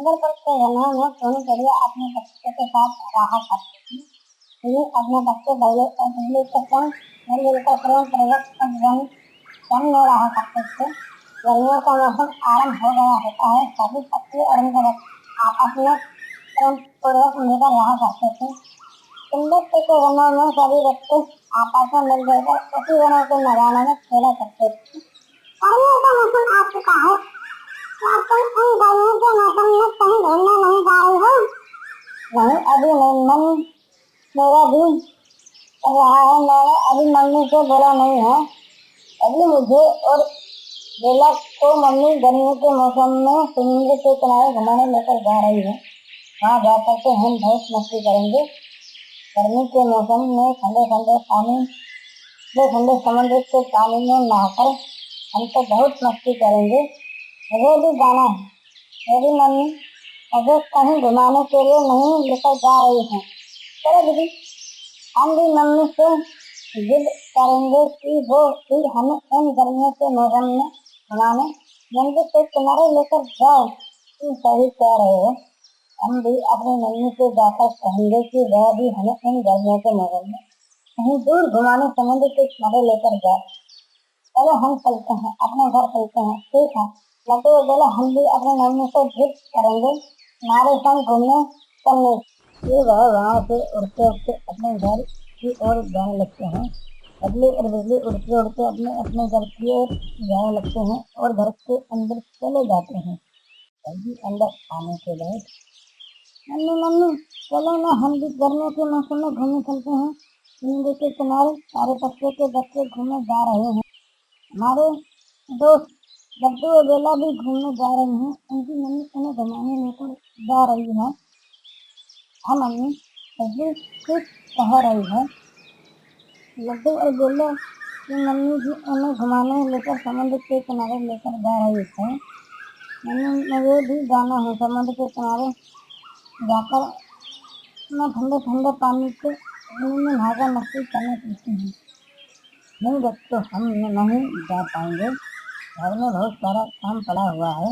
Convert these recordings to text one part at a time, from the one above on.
सुंदर पक्ष के जन्म में सोनी चिड़िया अपने बच्चे के साथ रहा करती थी। ये अपने बच्चे बल्ले और बिल्ली के संग मिलजुल कर प्रेम पूर्वक वन में रहा करते थे। गर्मियों का मौसम आरंभ हो गया होता है। सभी पक्षी और उनके बच्चे आपस में प्रेम पूर्वक मिलकर रहा करते थे। सुंदर पक्ष के जन्म में सभी बच्चे आपस में मिलजुल कर उसी वनों के मैदानों में खेला करते थे। गर्मियों का मौसम आ चुका है। क्या तुम इन गर्मियों के मौसम में कहीं घूमने नहीं जा रही हो? नहीं, अभी नहीं। मन मेरा भी कर रहा है। मैंने अभी मम्मी से बोला नहीं है। अभी मुझे और बेला को मम्मी गर्मियों के मौसम में समुद्र के किनारे घुमाने लेकर जा रही है। वहाँ जाकर के हम बहुत मस्ती करेंगे। गर्मी के मौसम में ठंडे ठंडे समुद्र के पानी में नहाकर हम तो बहुत मस्ती करेंगे। मुझे भी जाना है। मेरी मम्मी मुझे कहीं घुमाने के लिए नहीं लेकर जा रही है। चलो दीदी, हम भी मम्मी से जिद करेंगे कि वो भी हमें इन गर्मियों के मौसम में घुमाने समुद्र के किनारे लेकर जाए। तुम सही कह रहे हो। हम भी अपनी मम्मी से जाकर कहेंगे कि वह भी हमें इन गर्मियों के मौसम में कहीं दूर घुमाने समुद्र के किनारे लेकर जाए। चलो हम चलते हैं, अपने घर चलते हैं। ठीक है। लड्डू और बेला हम भी अपनी मम्मी से जिद करेंगे हमारे संग घूमने चलने। ये वह वहाँ से उड़ते उड़ते अपने घर की ओर जाने लगते हैं। बबलू और बिजली उड़ते उड़ते अपने अपने घर की ओर जाने लगते हैं और घर के अंदर चले जाते हैं। जल्दी अंदर आने के बाद मम्मी मम्मी चलो ना, हम भी गर्मियों के मौसम में घूमने चलते हैं। समुद्र के किनारे सारे पक्षियों के बच्चे घूमने जा रहे हैं। हमारे दोस्त लड्डू और बेला भी घूमने जा रही हैं। उनकी मम्मी उन्हें घुमाने लेकर जा रही है। हाँ मम्मी, लड्डू ठीक कह रही है। लड्डू और बेला की मम्मी भी उन्हें घुमाने लेकर समुद्र के किनारे लेकर जा रही है। मम्मी, मुझे भी जाना है। समुद्र के किनारे जाकर मैं ठंडे ठंडे पानी के में नहाकर मस्ती करने चलती हूँ। नहीं बच्चों, हम नहीं जा पाएंगे। घर में बहुत सारा काम पड़ा हुआ है।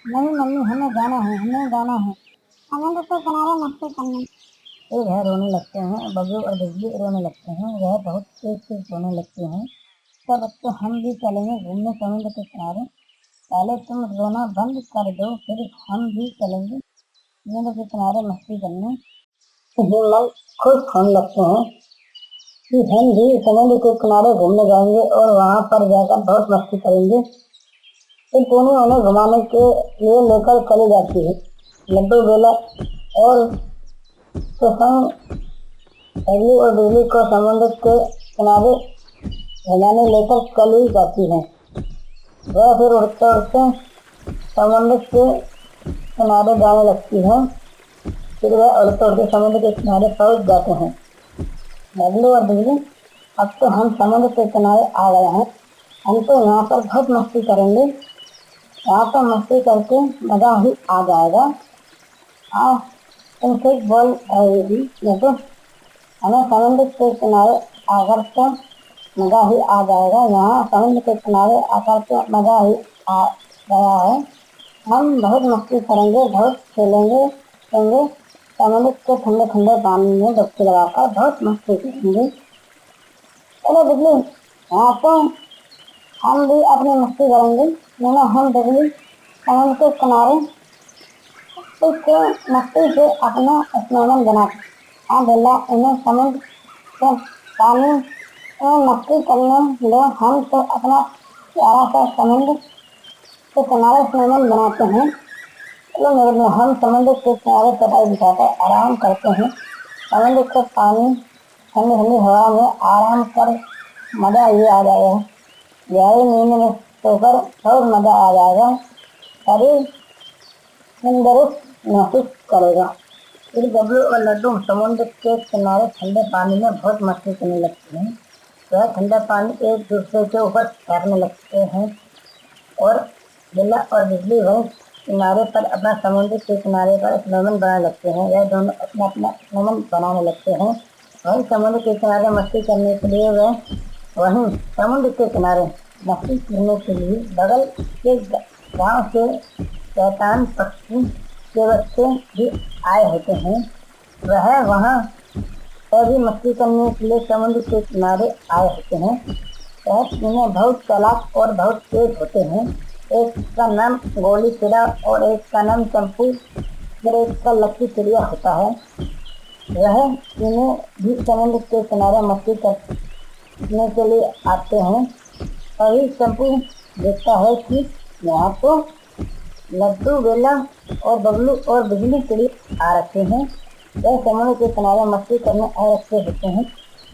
नहीं मम्मी, हमें जाना है, हमें जाना है समुद्र के किनारे मस्ती करने। फिर वह रोने लगते हैं। बबलू और बिजली रोने लगते हैं। वह बहुत तेज तेज रोने लगते हैं। तो बच्चों, हम भी चलेंगे घूमने समुद्र के किनारे। पहले तुम रोना बंद कर दो, फिर हम भी चलेंगे समुद्र के किनारे मस्ती करने। मन खुश होने लगते हैं कि हम भी समुद्र के किनारे घूमने जाएंगे और वहाँ पर जाकर बहुत मस्ती करेंगे। फिर टोनी उन्हें घुमाने के लिए लेकर चली जाती है। लड्डू बेला और सुसंग बबलू और बिजली को समुद्र के किनारे घुमाने लेकर चली जाती है। वह फिर उड़ते उड़ते समुद्र के किनारे जाने लगती है। फिर वह उड़ते उड़ते समुद्र के किनारे पहुँच जाते हैं। बबलू और बिजली, अब तो हम समुद्र के किनारे आ गए हैं। हम तो यहाँ पर बहुत मस्ती करेंगे। यहाँ पर मस्ती करके मजा ही आ जाएगा। हाँ, तुम ठीक बोल रही लड्डू। हमें समुद्र के किनारे आकर के मजा ही आ जाएगा। यहाँ समुद्र के किनारे आकर के मजा ही आ गया है। हम बहुत मस्ती करेंगे, बहुत खेलेंगे करेंगे। समुद्र के ठंडे ठंडे पानी में डुबकी लगाकर बहुत मस्ती करेंगे। चलो बिजली, यहाँ तो हम भी अपनी मस्ती करेंगे। दोनों हम बिजली समुद्र के किनारे मस्ती से अपना स्नान बना। हाँ बेला, इन्हें समुद्र के पानी में मस्ती करने लो। हम तो अपना प्यारा सा समुद्र के किनारे स्नान बनाते हैं। चलो मेरे में हम समुद्र के किनारे चटाई बिछाकर आराम करते हैं। समुद्र के पानी ठंडी ठंडी हवा में आराम कर मजा ही आ जाएगा। गहरी नींद में सोकर बहुत मजा आ जाएगा। शरीर तंदुरुस्त महसूस करेगा। फिर बबलू और लड्डू समुद्र के किनारे ठंडे पानी में बहुत मस्ती करने लगते हैं। वह ठंडा पानी एक दूसरे के ऊपर तैरने लगते हैं और बेला और बिजली वहीं किनारे पर अपना समुद्र के किनारे पर स्नोमैन बनाने लगते हैं। वह दोनों अपना अपना स्नोमैन बनाने लगते हैं। वहीं समुद्र के किनारे मस्ती करने के लिए वहीं समुद्र के किनारे मस्ती करने के लिए बगल के गांव से शैतान पक्षी के बच्चे भी आए होते हैं। वह वहाँ भी मस्ती करने के लिए समुद्र के किनारे आए होते हैं। वह तीनों बहुत चालाक और बहुत तेज होते हैं। एक का नाम गोली चिड़ा और एक का नाम चंपू और एक का लक्की चिड़िया होता है। वह तीनों भी समुद्र के किनारे मस्ती करने के लिए आते हैं। तभी चंपू देखता है कि यहाँ तो लड्डू बेला और बबलू और बिजली चिड़ी आ रखे हैं। वह समुद्र के किनारे मस्ती करने आ रखे होते हैं।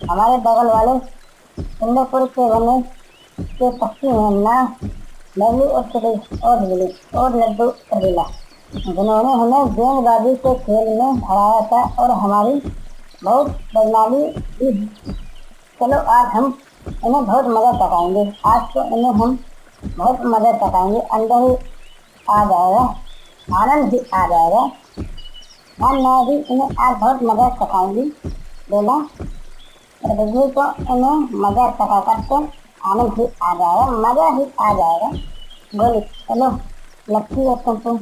हमारे बगल वाले सिंगापुर के बने के पक्षी हैं ना, बबलू और चिड़ी और बिजली और लड्डू और बेला, जिन्होंने हमें गेंदबाजी के खेल में हराया था और हमारी बहुत बदनामी की। चलो आज हम इन्हें बहुत मजा चखाएंगे। आज तो इन्हें हम बहुत मजा चखाएंगे। अंदर ही आ जाएगा, आनंद भी आ जाएगा। हम मैं भी इन्हें आज बहुत मजा चखाऊंगी। बोला रजनी को इन्हें मजा चखा करके आनंद भी आ जाएगा, मजा ही आ जाएगा। बोली चलो लक्की और तुमको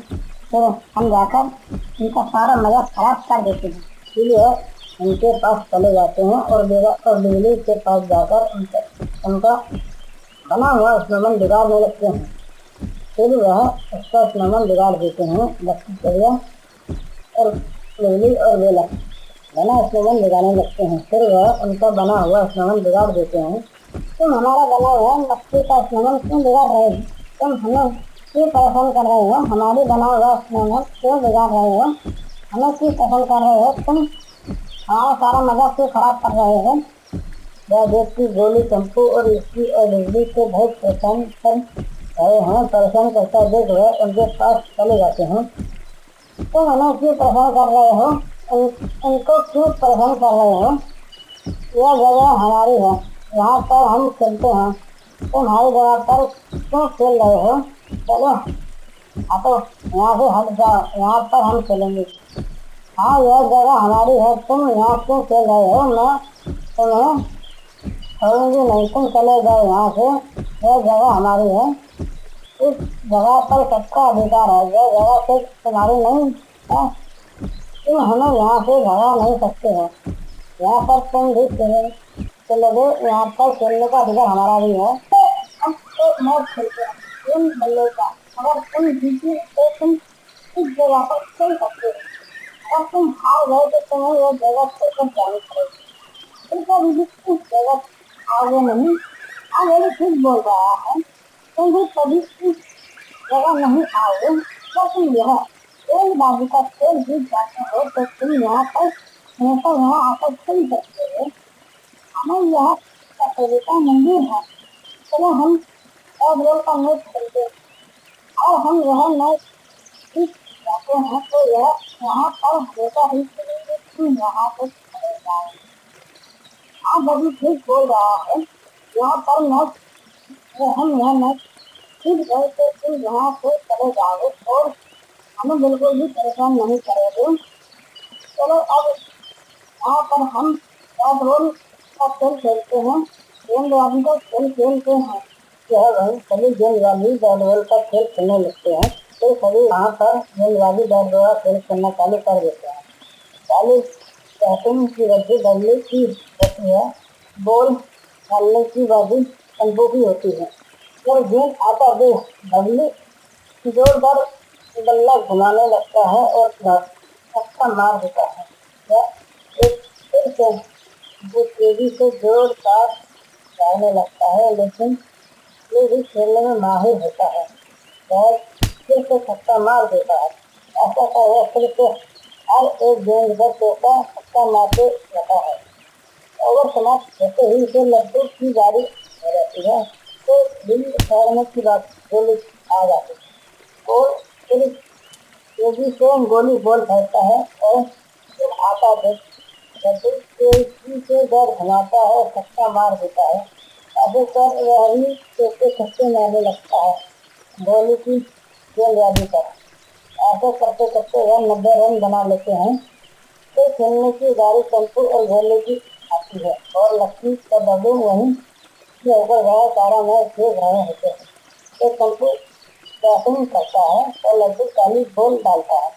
चलो हम जाकर इनका सारा मजा खराब कर देते हैं। इसलिए उनके पास चले जाते हैं और बिजली के पास जाकर उनका बना हुआ स्नोमैन बिगाड़ने लगते हैं। फिर वह उसका स्नोमैन बिगाड़ देते हैं। लक्की चिड़िया और बिजली और बेला बना स्नोमैन बिगाड़ने लगते हैं। फिर वह उनका बना हुआ स्नोमैन बिगाड़ देते हैं। तुम हमारा बना हुआ लक्की का स्नोमैन क्यों बिगाड़ रहे हो? तुम हमें क्यों परेशान कर रहे हो? हमारी बना हुआ स्नोमैन क्यों बिगाड़ रहे हो? हमें क्यों पसंद कर रहे हो? तुम हमारा सारा मजा क्यों खराब कर रहे हो? वह व्यक्ति गोली चंपू और लक्की और बिजली को बहुत परेशान कर रहे हैं। परेशान करता देख वह उनके पास चले जाते हैं। तुम हमें क्यों परेशान कर रहे हो? इनको क्यों परेशान कर रहे हो? यह जगह हमारी है, यहाँ पर हम खेलते हैं। तुम हमारी जगह पर क्यों खेल रहे हो? चलो हटो, यहाँ से हट जाओ, यहाँ पर हम खेलेंगे। हाँ यह जगह हमारी है, तुम यहाँ क्यों खेल रहे हो? मैं तुम्हें छोड़ूंगी नहीं, तुम चले जाओ यहाँ से। यह जगह हमारी है, इस जगह पर सबका अधिकार है। यह जगह सिर्फ तुम्हारी नहीं है, तुम हमें यहाँ से भगा नहीं सकते हो। यहाँ पर तुम भी चलोगे, यहाँ पर खेलने का अधिकार हमारा भी है। हम तो मैच खेलते हैं, तुम बल्ले का। अगर तुम जीते तो तुम इस जगह पर खेल सकते हो। अगर तुम हार गए तो तुम्हें यह जगह छोड़कर जानी पड़ेगी। तुमको भी इस जगह आगे नहीं, आगे ठीक बोल रहा है। तुम भी कभी इस जगह नहीं आओगे। क्या तुम यह गेंदबाजी का खेल जीत जाते हो तो तुम यहाँ पर हमेशा यहाँ आकर खेल सकते हो। हमें यह प्रतियोगिता मंजूर है। चलो हम और बॉल का मैच खेलते हैं और हम यह मैच जीत जाते हैं तो यह यहाँ पर हमेशा ही खेलेंगे। तुम यहाँ से चले जाओगे। आप अभी ठीक बोल रहा है। यहाँ पर मैच हम यह मैच जीत गए तो तुम यहाँ से चले जाओगे और हमें बिल्कुल भी परेशान नहीं करोगे। चलो अब यहाँ पर हम बैट बॉल का खेल खेलते हैं, गेंदबाजी का खेल खेलते हैं। यह वही सभी गेंदबाजी बैट बॉल का खेल खेलने लगते हैं तो सभी वहाँ पर गेंदबाजी बैट बॉल का खेल खेलना चालू कर देते हैं। पहले बैटिंग की बाजी बल्ले की होती है, बॉल डालने की बाजी चंपू की होती है। जब गेंद आता है बल्ले जोरदार बल्ला घुमाने लगता है और छक्का मार देता है। यह एक फिर से वो तेजी से जोरदार जाने लगता है, लेकिन ये भी खेलने में माहिर होता है। वह फिर से छक्का मार देता है। ऐसा का वह फिर से हर एक गेंद पर चौका छक्का मारते रहता है। ओवर समाप्त होते ही उसे लड्डू की बारी हो जाती है तो दिल ठहरने की बात गोली आ जाती है और फिर तेजी से गोली बॉल फेंकता है और फिर आता देख लड्डू तेजी से दर घुमाता है, छक्का मार देता है। ऐसे कर वह ही चौके छक्के मारने लगता है गोली की गेंदबाजी पर। ऐसे करते करते वह 90 रन बना लेते हैं। फिर खेलने की बारी चंपू और भोले की आती है और लक्की का बबलू वहीं से होकर वह सारा मैच देख रहे होते हैं। तो चंपू बैटिंग करता है और लड्डू पहली बॉल डालता है।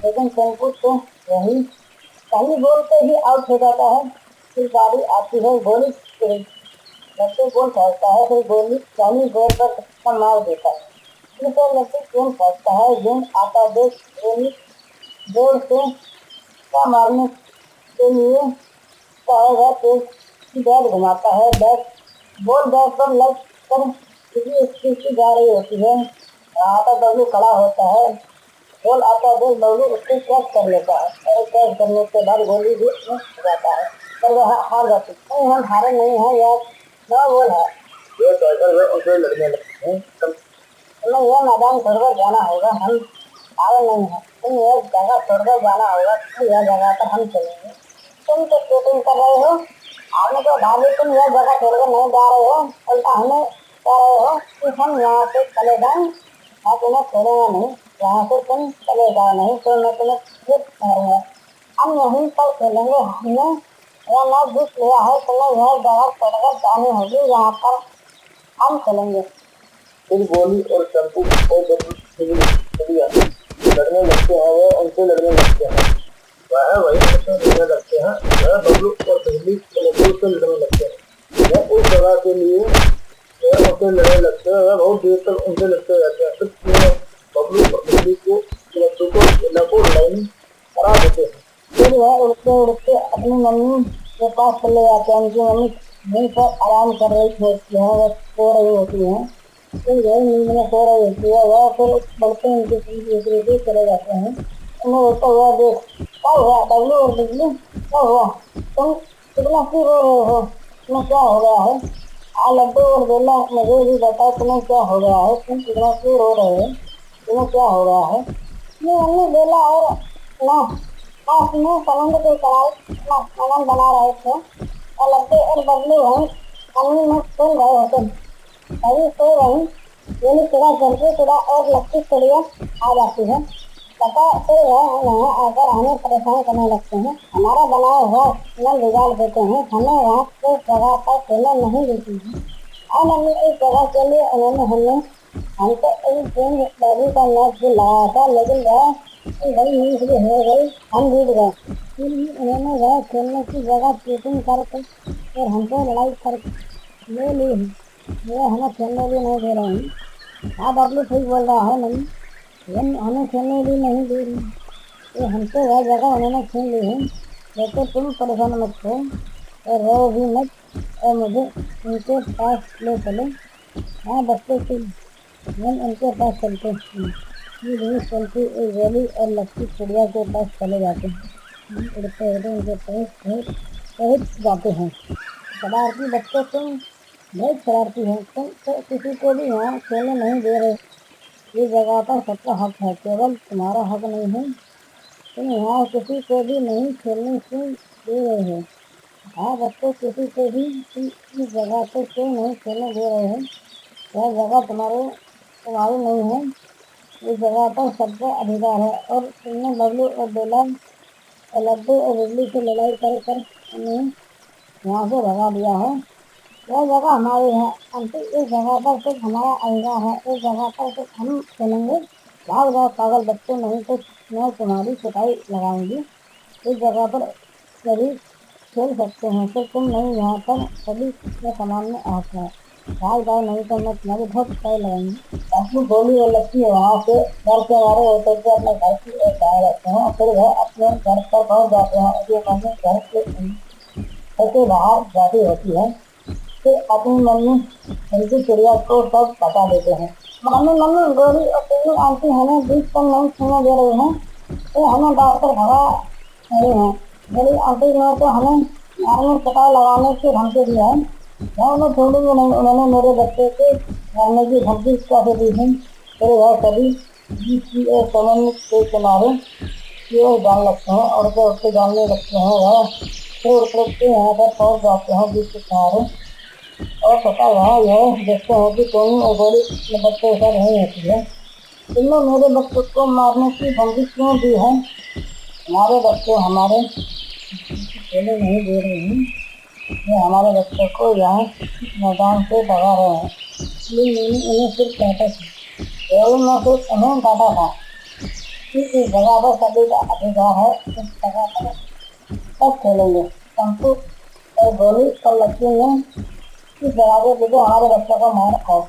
लेकिन टेम्पू तो वही पहली बॉल पे ही आउट हो जाता है। फिर बारी आती है गोली की। लट्टू गोल फेंकता है, फिर गोली पहली गेंद पर छक्का मार देता है। फिर से लट्टू गेंद फेंकता है, गेंद आता देख गोली जोर से छक्का मारने के लिए चाहेगा तेज बैट घुमाता है। बॉल बैट पर लग कर किसी स्पीड की जा रही होती है। आता बबलू खड़ा होता है, बॉल आता देख बबलू उसको कैच कर लेता है और कैच करने के बाद गोली भी मिस हो जाता है, पर वह हार जाती है। नहीं, हम हारे नहीं हैं यार, नौ बॉल है। ये कहकर वे उसे लड़ने लगते हैं। तुम्हें यह मैदान छोड़कर जाना होगा, हम हारे नहीं हैं। तुम यह जगह छोड़कर जाना होगा, तो यह जगह पर हम चलेंगे। तुम तो चीटिंग कर रहे हो, हमने तो भाभी तुम यह जगह छोड़कर नहीं जा रहे हो, उल्टा हमें कह रहे हो कि हम यहाँ से चले जाएं। मैं तुम्हें छोड़ूंगा नहीं, यहाँ से तुम चले जाओ, नहीं तो मैं तुम्हें फिर मारूंगा। हम यहीं पर खेलेंगे, हमने यह मैच जीत लिया है, तुम्हें यह जगह छोड़कर जानी होगी, यहाँ पर हम चलेंगे। फिर गोली और चंपू और चिड़िया लड़ने लगते हैं, वो उनसे लड़ने लगते हैं। वह वही उनसे लड़ने लगते हैं, वह बबलू और बिजली से लड़ने लगते हैं। वह उस जगह के लिए वह उनसे लड़ने लगते हैं, वह बहुत देर तक उनसे लड़ते रहते हैं। फिर तीनों बबलू और बिजली को लड्डू को लाइन करा देते हैं। फिर वह उड़ते उड़ते अपनी मम्मी के पास चले जाते हैं। उनकी मम्मी वहीं पर आराम कर रही होती है, वह सो रही होती है। फिर वह नींद में सो रही होती है, वह फिर बढ़ते उनके पीछे चले जाते हैं। उन्हें रोता हुआ देख, क्या हुआ बबलू और बिजली, क्या हुआ, तुम इतना क्यों रो रहे हो, तुम्हें क्या हो गया है? लड्डू और बेला, मुझे भी बताओ तुम्हें क्या हो गया है, तुम इतना क्यों रो रहे हो, तुम्हें क्या हो गया है? ये मम्मी बेला और ना पास में समुद्र के किनारे खाना बना रहे थे और लड्डू और बबलू वहीं पानी में खेल रहे होते। अभी सो रही मेरी सुबह जल्दी सुबह और लक्की चिड़िया आ जाती है। पता फिर वह यहाँ आकर हमें परेशान करने लगते हैं, हमारा बनाया हुआ नल बिगाड़ देते हैं, हमें वहाँ उस जगह पर खेलने नहीं देती है। और मम्मी इस जगह के लिए उन्होंने हमको एक गेंद बैगी का मैच भी लगाया था, लेकिन वह बड़ी नींद हो गई, हम जीत गए। फिर भी उन्होंने वह खेलने की जगह चीटिंग करके और हमसे लड़ाई कर ले ली है। वो हमें खेलने भी नहीं दे रहे हैं। हाँ बबलू ठीक बोल रहा है मम्मी, ये हमें खेलने भी नहीं दे रही, ये हमसे वह जगह उन्होंने छीन ली है। लेकिन तुम परेशान मत हो और रो भी मत, और मुझे उनके पास ले चलो। हाँ बच्चे की हम उनके पास चलते हैं। ये भी चलती एक गोली और लक्की चिड़िया के पास चले जाते हैं। हम उड़ते उड़ते उनके पास पहुँच जाते हैं। शरारती बच्चे तुम बहुत शरारती हो, तुम तो किसी को भी यहाँ खेलने नहीं दे रहे। ये जगह पर सबका हक है, केवल तुम्हारा हक नहीं है। तुम यहाँ किसी को भी नहीं खेलने क्यों दे रहे हो? हाँ बच्चों, किसी को भी तुम इस जगह पर क्यों नहीं खेलने दे रहे हो? यह जगह तुम्हारी नहीं है। इस जगह पर सबका अधिकार है और तुमने बबलू और बेला और लड्डू और बिजली से लड़ाई कर उन्हें यहाँ से भगा दिया है। यह जगह हमारी है आंटी, इस जगह पर सिर्फ हमारा अधिकार है, इस जगह पर सिर्फ हम खेलेंगे। भाग जाओ पागल बच्चों, नहीं तो मैं तुम्हारी पिटाई लगाऊंगी। इस जगह पर सभी खेल सकते हैं, सिर्फ तुम नहीं, यहाँ पर सभी के सामान में हक है। भाग जाओ नहीं तो मैं तुम्हारी बहुत पिटाई लगाऊंगी। काफी गोली और लगी वहाँ से डर के मारे होते थे, अपने घर की ओर जा रहते हैं। फिर वह अपने घर पर पहुँच जाते हैं, उसके मम्मी घर के बाहर जाती होती है। फिर अपनी मम्मी उनकी चिड़िया को सब बता देते हैं। मम्मी मम्मी गोरी और पिल्लू आंटी हमें बीच पर नहीं छूने दे रही हैं, तो हमें डांट कर भगा रही हैं। गोरी आंटी ने तो हमें मारने पिटाई लगाने की धमकी दी है, मैं उन्हें छोड़ूंगी नहीं। उन्होंने मेरे बच्चे को मारने की धमकी कैसे दी है? फिर वह सभी बीच की ओर समझ के किनारे की ओर जाने लगते हैं, उड़ते उड़ते जानने लगते हैं। वह फिर उड़ते उड़ते यहाँ पर पहुँच जाते हैं बीच के किनारे और पता वहाँ यह देखते हैं कि टोनी और गोली अपने बच्चे के साथ नहीं होती है। तुमने मेरे बच्चे को मारने की धमकी क्यों दी है? हमारे बच्चे हमारे खेलने नहीं दे रहे हैं, ये हमारे बच्चों को यहाँ मैदान से भगा रहे हैं। इसलिए मैंने उन्हें सिर्फ काटा था, केवल मैं सिर्फ उन्हें काटा था। इस जगह पर सभी का अधिकार है, इस जगह पर सब खेलेंगे। शंकु और गोली और लक्ष्मी ने इस जगह के पीछे हमारे बच्चों को मार खाओ।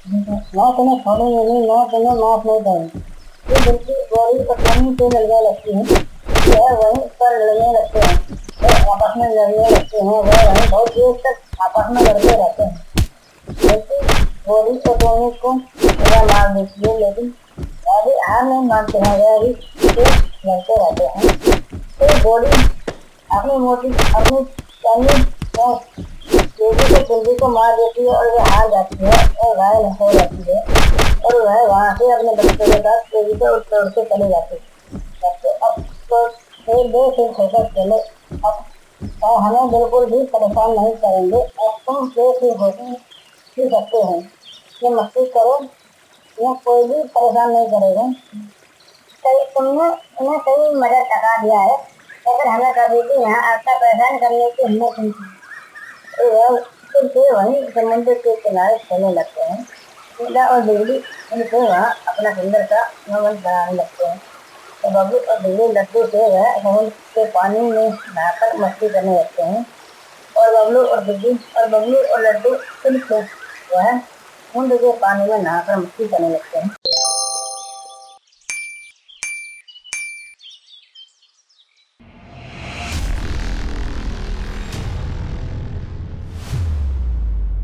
मैं तुम्हें छोड़ूंगी नहीं, मैं तुम्हें माफ नहीं करूंगी। ये बिल्कुल गोली और जमीन से लड़ने लगती है, वह वहीं पर लड़ने लगते हैं, वह आपस में लड़ने लगते हैं, वह वहीं बहुत देर तक आपस में लड़ते रहते हैं। लेकिन गोली और टोनी को सजा मार देती है, लेकिन वह भी हार नहीं मानते हैं, वह भी फिर लड़ते रहते हैं। फिर गोली अपनी मोटी अपनी टहनी में तेजी से बिल्ली को मार देती है और वह हार जाती है और घायल हो जाती है, और वह वहां से अपने बच्चों के साथ तेजी से उड़ के चले जाते हैं। बच्चे अब तो फिर दो फिर सोकर चले, अब और हमें बिल्कुल भी परेशान नहीं करेंगे, अब तुम फिर होती भी सकते हैं। ये मस्ती करो, तुम्हें कोई भी परेशान नहीं करेगा। कई तुमने उन्हें कई मदद टका दिया है, अगर हमें कभी भी यहाँ आपका परेशान करने की हिम्मत नहीं थी। तो वह फिर से वहीं समुद्र के किनारे खेलने लगते हैं। सीधा और बिजली उनसे वहाँ अपना सुंदर सा भवन बनाने लगते हैं। तो बबलू और बिजली लड्डू से वह समुद्र के पानी में नहाकर मस्ती करने लगते हैं, और बबलू और लड्डू फिर से वह समुद्र के पानी में नहाकर मस्ती करने लगते हैं।